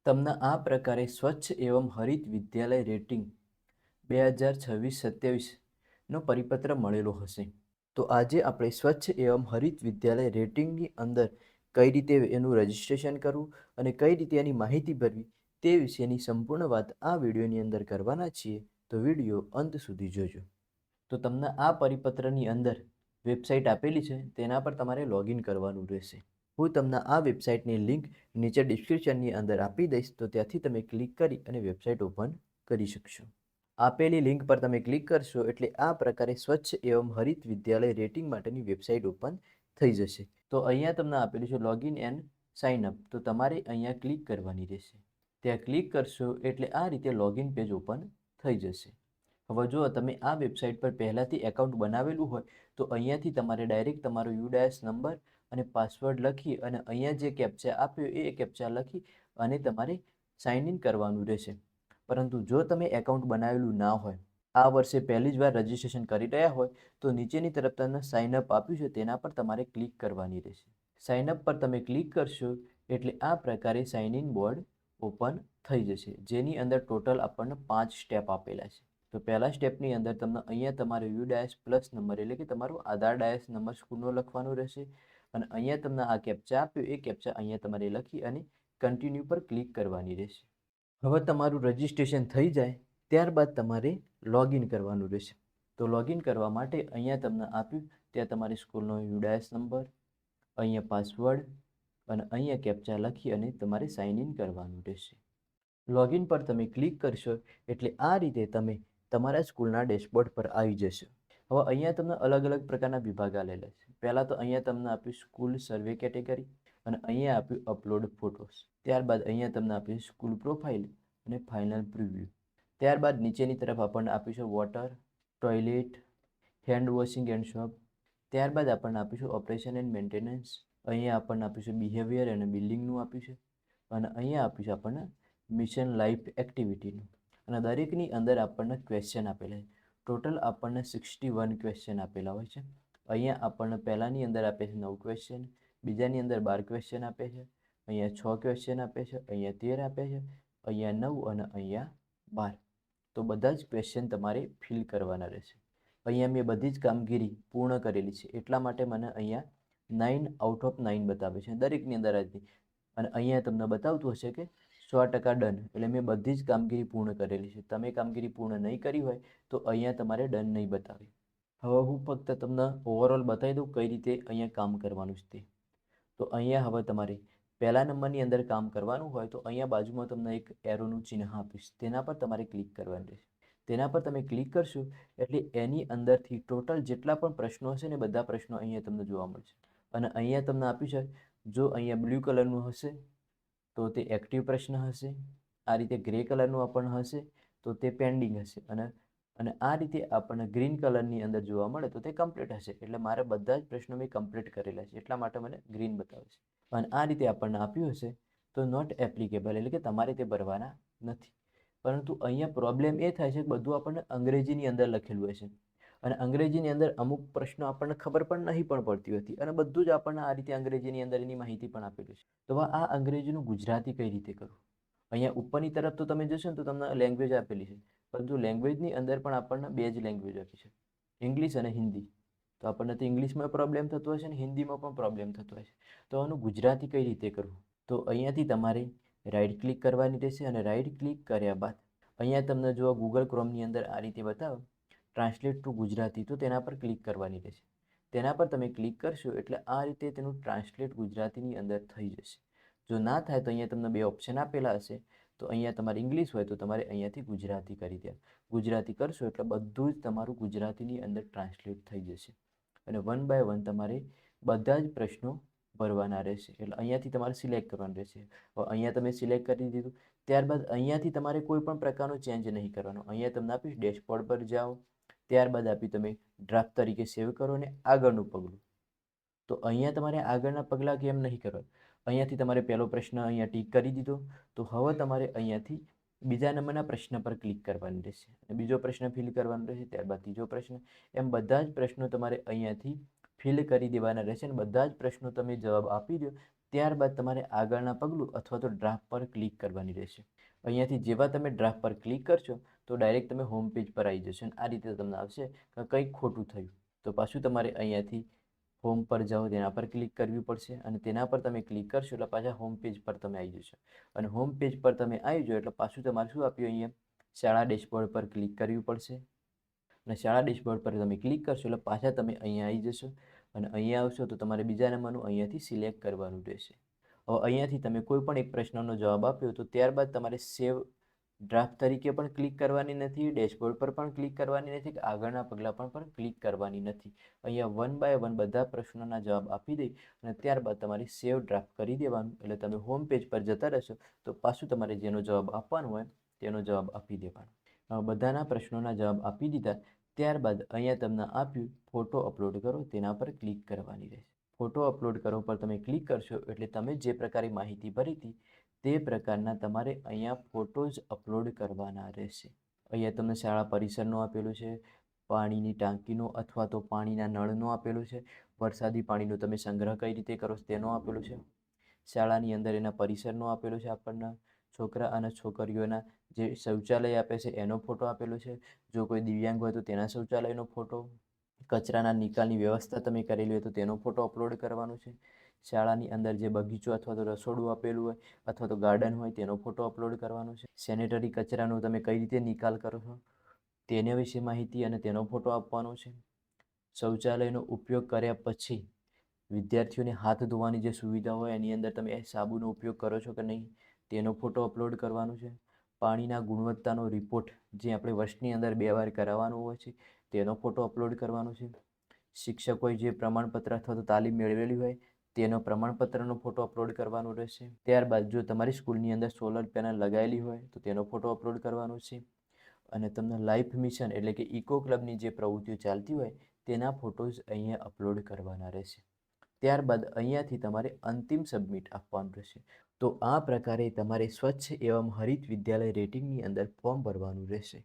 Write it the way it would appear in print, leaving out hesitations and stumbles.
તમને આ પ્રકારે સ્વચ્છ એવં હરિત વિદ્યાલય રેટિંગ 2026-27નો પરિપત્ર મળેલો હશે. તો આજે આપણે સ્વચ્છ એવં હરિત વિદ્યાલય રેટિંગની અંદર કઈ રીતે એનું રજિસ્ટ્રેશન કરવું અને કઈ રીતે એની માહિતી ભરવી તે વિશેની સંપૂર્ણ વાત આ વિડીયોની અંદર કરવાના છીએ. તો વિડીયો અંત સુધી જોજો. તો તમને આ પરિપત્રની અંદર વેબસાઇટ આપેલી છે, તેના પર તમારે લોગિન કરવાનું રહેશે. હું તમને આ વેબસાઇટની લિંક નીચે ડિસ્ક્રિપ્શનની અંદર આપી દઈશ, તો ત્યાંથી તમે ક્લિક કરી અને વેબસાઇટ ઓપન કરી શકશો. આપેલી લિંક પર તમે ક્લિક કરશો એટલે આ પ્રકારે સ્વચ્છ એવં હરિત વિદ્યાલય રેટિંગ માટેની વેબસાઇટ ઓપન થઈ જશે. તો અહીંયા તમને આપેલું છે લોગિન એન્ડ સાઇન અપ, તો તમારે અહીંયા ક્લિક કરવાની રહેશે. ત્યાં ક્લિક કરશો એટલે આ રીતે લોગિન પેજ ઓપન થઈ જશે. હવે જો તમે આ વેબસાઇટ પર પહેલાંથી એકાઉન્ટ બનાવેલું હોય તો અહીંયાથી તમારે ડાયરેક્ટ તમારો યુડાએસ નંબર અને પાસવર્ડ લખી અને અહીંયા જે કેપ્ચા આપ્યો એ કેપ્ચા લખી અને તમારે સાઇન ઇન કરવાનું રહેશે. પરંતુ જો તમે એકાઉન્ટ બનાવેલું ના હોય, આ વર્ષે પહેલી જ વાર રજિસ્ટ્રેશન કરી રહ્યા હોય, તો નીચેની તરફ તમને સાઇન અપ આપ્યું છે તેના પર તમારે ક્લિક કરવાની રહેશે. સાઇન અપ પર તમે ક્લિક કરશો એટલે આ પ્રકારે સાઇન ઇન બોર્ડ ઓપન થઈ જશે, જેની અંદર ટોટલ આપણને 5 સ્ટેપ આપેલા છે. તો પહેલા સ્ટેપની અંદર તમને અહીંયા તમારો યુડાએસ પ્લસ નંબર એટલે કે તમારો આધાર ડાયસ નંબર સ્કૂલનો લખવાનો રહેશે અને અહીંયા તમને આ કેપ્ચા આપ્યું એ કેપ્ચા અહીંયા તમારે લખી અને કન્ટિન્યુ પર ક્લિક કરવાની રહેશે. હવે તમારું રજિસ્ટ્રેશન થઈ જાય ત્યારબાદ તમારે લોગિન કરવાનું રહેશે. તો લોગિન કરવા માટે અહીંયા તમને આપ્યું ત્યાં તમારી સ્કૂલનો યુડાએસ નંબર, અહીંયા પાસવર્ડ અને અહીંયા કેપ્ચા લખી અને તમારે સાઇન ઇન કરવાનું રહેશે. લોગિન પર તમે ક્લિક કરશો એટલે આ રીતે તમે તમારા સ્કૂલના ડેશબોર્ડ પર આવી જશો. હવે અહીંયા તમને અલગ અલગ પ્રકારના વિભાગ આવેલા છે. પહેલાં તો અહીંયા તમને આપ્યું સ્કૂલ સર્વે કેટેગરી અને અહીંયા આપ્યું અપલોડ ફોટોસ. ત્યારબાદ અહીંયા તમને આપ્યું સ્કૂલ પ્રોફાઇલ અને ફાઇનલ પ્રિવ્યૂ. ત્યારબાદ નીચેની તરફ આપણને આપ્યું છે water, toilet, hand washing and shop. ત્યારબાદ આપણને આપ્યું છે ઓપરેશન એન્ડ મેન્ટેનન્સ. અહીંયા આપણને આપ્યું છે બિહેવિયર અને બિલ્ડિંગનું આપ્યું છે અને અહીંયા આપ્યું છે આપણને મિશન લાઈફ એક્ટિવિટીનું. અને દરેકની અંદર આપણને ક્વેશ્ચન આપેલા છે. ટોટલ આપણને 61 ક્વેશ્ચન આપેલા હોય છે. અહીંયા આપણને પહેલાંની અંદર આપે છે 9 ક્વેશ્ચન, બીજાની અંદર 12 ક્વેશ્ચન આપે છે, અહીંયા 6 ક્વેશ્ચન આપે છે, અહીંયા 13 આપે છે, અહીંયા 9 અને અહીંયા 12. તો બધા જ ક્વેશ્ચન તમારે ફિલ કરવાના રહેશે. અહીંયા મેં બધી જ કામગીરી પૂર્ણ કરેલી છે એટલા માટે મને અહીંયા 9 આઉટ ઓફ 9 બતાવે છે દરેકની અંદર હતી. અને અહીંયા તમને બતાવતું હશે કે 100% ડન, એટલે મેં બધી જ કામગીરી પૂર્ણ કરેલી છે. તમે કામગીરી પૂર્ણ નહીં કરી હોય તો અહીંયા તમારે ડન નહીં બતાવે. હવે હું ફક્ત તમને ઓવરઓલ બતાવી દઉં કઈ રીતે અહીંયા કામ કરવાનું છે તે. તો અહીંયા હવે તમારે પહેલા નંબરની અંદર કામ કરવાનું હોય તો અહીંયા બાજુમાં તમને એક એરોનું ચિહ્ન આપીશ, તેના પર તમારે ક્લિક કરવાનું રહેશે. તેના પર તમે ક્લિક કરશો એટલે એની અંદરથી ટોટલ જેટલા પણ પ્રશ્નો હશે ને બધા પ્રશ્નો અહીંયા તમને જોવા મળશે. અને અહીંયા તમને આપ્યું છે, જો અહીંયા બ્લુ કલરનું હશે તો તે એક્ટિવ પ્રશ્ન હશે, આ રીતે ગ્રે કલરનું આપણને હશે તો તે પેન્ડિંગ હશે અને આ રીતે આપણને ગ્રીન કલરની અંદર જોવા મળે તો તે કમ્પ્લીટ હશે. એટલે મારે બધા જ પ્રશ્નો મેં કમ્પ્લીટ કરેલા છે એટલા માટે મને ગ્રીન બતાવે છે. અને આ રીતે આપણને આપ્યું હશે તો નોટ એપ્લિકેબલ એટલે કે તમારે તે ભરવાના નથી. પરંતુ અહીંયા પ્રોબ્લેમ એ થાય છે કે બધું આપણને અંગ્રેજીની અંદર લખેલું હોય છે અને અંગ્રેજીની અંદર અમુક પ્રશ્નો આપણને ખબર પણ નહીં પણ પડતી હોતી અને બધું જ આપણને આ રીતે અંગ્રેજીની અંદર એની માહિતી પણ આપેલી છે. તો આ અંગ્રેજીનું ગુજરાતી કઈ રીતે કરવું? અહીંયા ઉપરની તરફ તો તમે જશો ને તો તમને લેંગ્વેજ આપેલી છે, પરંતુ લેંગ્વેજની અંદર પણ આપણને 2 જ લેંગ્વેજ આપી છે, ઇંગ્લિશ અને હિન્દી. તો આપણને તો ઇંગ્લિશમાં પ્રોબ્લેમ થતો હશે ને હિન્દીમાં પણ પ્રોબ્લેમ થતો હશે. તો આનું ગુજરાતી કઈ રીતે કરવું? તો અહીંયાથી તમારે રાઈટ ક્લિક કરવાની રહેશે અને રાઈટ ક્લિક કર્યા બાદ અહીંયા તમને જો ગૂગલ ક્રોમની અંદર આ રીતે બતાવો ટ્રાન્સલેટ ટુ ગુજરાતી, તો તેના પર ક્લિક કરવાની રહેશે. તેના પર તમે ક્લિક કરશો એટલે આ રીતે તેનું ટ્રાન્સલેટ ગુજરાતીની અંદર થઈ જશે. જો ના થાય તો અહીંયા તમને 2 ઓપ્શન આપેલા હશે, તો અહીંયા તમારે ઇંગ્લિશ હોય તો તમારે અહીંયાથી ગુજરાતી કરી દે. ગુજરાતી કરશો એટલે બધું જ તમારું ગુજરાતીની અંદર ટ્રાન્સલેટ થઈ જશે અને 1 બાય 1 તમારે બધા જ પ્રશ્નો ભરવાના રહેશે. એટલે અહીંયાથી તમારે સિલેક્ટ કરવાનું રહેશે. અહીંયા તમે સિલેક્ટ કરી દીધું ત્યારબાદ અહીંયાથી તમારે કોઈ પણ પ્રકારનો ચેન્જ નહીં કરવાનો. અહીંયા તમને આપીશ ડેશબોર્ડ પર જાઓ, ત્યારબાદ આપી તમે ડ્રાફ્ટ તરીકે સેવ કરો અને આગળનું પગલું. તો અહીંયા તમારે આગળના પગલાં કેમ નહીં કરવા? અહીંયાથી તમારે પહેલો પ્રશ્ન અહીંયા ટીક કરી દીધો તો હવે તમારે અહીંયાથી બીજા નંબરના પ્રશ્ન પર ક્લિક કરવાની રહેશે અને બીજો પ્રશ્ન ફિલ કરવાનો રહેશે, ત્યારબાદ ત્રીજો પ્રશ્ન, એમ બધા જ પ્રશ્નો તમારે અહીંયાથી ફિલ કરી દેવાના રહેશે અને બધા જ પ્રશ્નો તમે જવાબ આપી દો ત્યારબાદ તમારે આગળના પગલું અથવા તો ડ્રાફ્ટ પર ક્લિક કરવાની રહેશે. અહીંયાથી જેવા તમે ડ્રાફ્ટ પર ક્લિક કરશો તો ડાયરેક્ટ તમે હોમ પેજ પર આવી જશો અને આ રીતે તમને આવશે કે કંઈક ખોટું થયું. તો પાછું તમારે અહીંયાથી હોમ પર જાઓ, તેના પર ક્લિક કરવી પડશે અને તેના પર તમે ક્લિક કરશો એટલે પાછા હોમ પેજ પર તમે આવી જશો. અને હોમ પેજ પર તમે આવી જાઓ એટલે પાછું તમારે શું આપ્યું, અહીંયા શાળા ડેશબોર્ડ પર ક્લિક કરવી પડશે અને શાળા ડેશબોર્ડ પર તમે ક્લિક કરશો એટલે પાછા તમે અહીંયા આવી જશો અને અહીંયા આવશો તો તમારે બીજા નંબરનું અહીંયાથી સિલેક્ટ કરવાનું રહેશે. હવે અહીંયાથી તમે કોઈ પણ એક પ્રશ્નનો જવાબ આપ્યો તો ત્યારબાદ તમારે સેવ ડ્રાફ્ટ તરીકે પણ ક્લિક કરવાની નથી, ડેશબોર્ડ પર પણ ક્લિક કરવાની નથી, કે આગળના પગલાં પર પણ ક્લિક કરવાની નથી. અહીંયા વન બાય વન બધા પ્રશ્નોના જવાબ આપી દઈ અને ત્યારબાદ તમારે સેવ ડ્રાફ્ટ કરી દેવાનું એટલે તમે હોમ પેજ પર જતા રહેશો તો પાછું તમારે જેનો જવાબ આપવાનો હોય તેનો જવાબ આપી દેવાનો. બધાના પ્રશ્નોના જવાબ આપી દીધા ત્યારબાદ અહીંયા તમને આપ્યું ફોટો અપલોડ કરો, તેના પર ક્લિક કરવાની રહેશે. ફોટો અપલોડ કરો પર તમે ક્લિક કરશો એટલે તમે જે પ્રકારે માહિતી ભરી હતી તે પ્રકારના તમારે અહીંયા ફોટોઝ અપલોડ કરવાના રહેશે. અહીંયા તમને શાળા પરિસરનું આપેલું છે, પાણીની ટાંકીનું અથવા તો પાણીના નળનું આપેલું છે, વરસાદી પાણીનો તમે સંગ્રહ કઈ રીતે કરો તેનું આપેલું છે, શાળાની અંદર એના પરિસરનું આપેલું છે, આપણને છોકરા અને છોકરીઓના જે શૌચાલય આપે છે એનો ફોટો આપેલો છે, જો કોઈ દિવ્યાંગ હોય તો તેના શૌચાલયનો ફોટો, કચરાના નિકાલની વ્યવસ્થા તમે કરેલી હોય તો તેનો ફોટો અપલોડ કરવાનો છે, શાળાની અંદર જે બગીચો અથવા તો રસોડું આપેલું હોય અથવા તો ગાર્ડન હોય તેનો ફોટો અપલોડ કરવાનો છે, સેનેટરી કચરાનો તમે કઈ રીતે નિકાલ કરો છો તેના વિશે માહિતી અને તેનો ફોટો આપવાનો છે, શૌચાલયનો ઉપયોગ કર્યા પછી વિદ્યાર્થીઓને હાથ ધોવાની જે સુવિધા હોય એની અંદર તમે સાબુનો ઉપયોગ કરો છો કે નહીં તેનો ફોટો અપલોડ કરવાનો છે, પાણીના ગુણવત્તાનો રિપોર્ટ જે આપણે વર્ષની અંદર 2 વાર કરાવવાનો હોય છે તેનો ફોટો અપલોડ કરવાનો છે, શિક્ષકોએ જે પ્રમાણપત્ર અથવા તો તાલીમ મેળવેલી હોય તેનો પ્રમાણપત્રનો ફોટો અપલોડ કરવાનો રહેશે. ત્યારબાદ જો તમારી સ્કૂલની અંદર સોલર પેનલ લગાવેલી હોય તો તેનો ફોટો અપલોડ કરવાનો છે અને તમને લાઈફ મિશન એટલે કે ઇકો ક્લબની જે પ્રવૃત્તિઓ ચાલતી હોય તેના ફોટોઝ અહીંયા અપલોડ કરવાના રહેશે. ત્યારબાદ અહીંયાથી તમારે અંતિમ સબમિટ આપવાનું રહેશે. તો આ પ્રકારે તમારે સ્વચ્છ એવં હરિત વિદ્યાલય રેટિંગની અંદર ફોર્મ ભરવાનું રહેશે.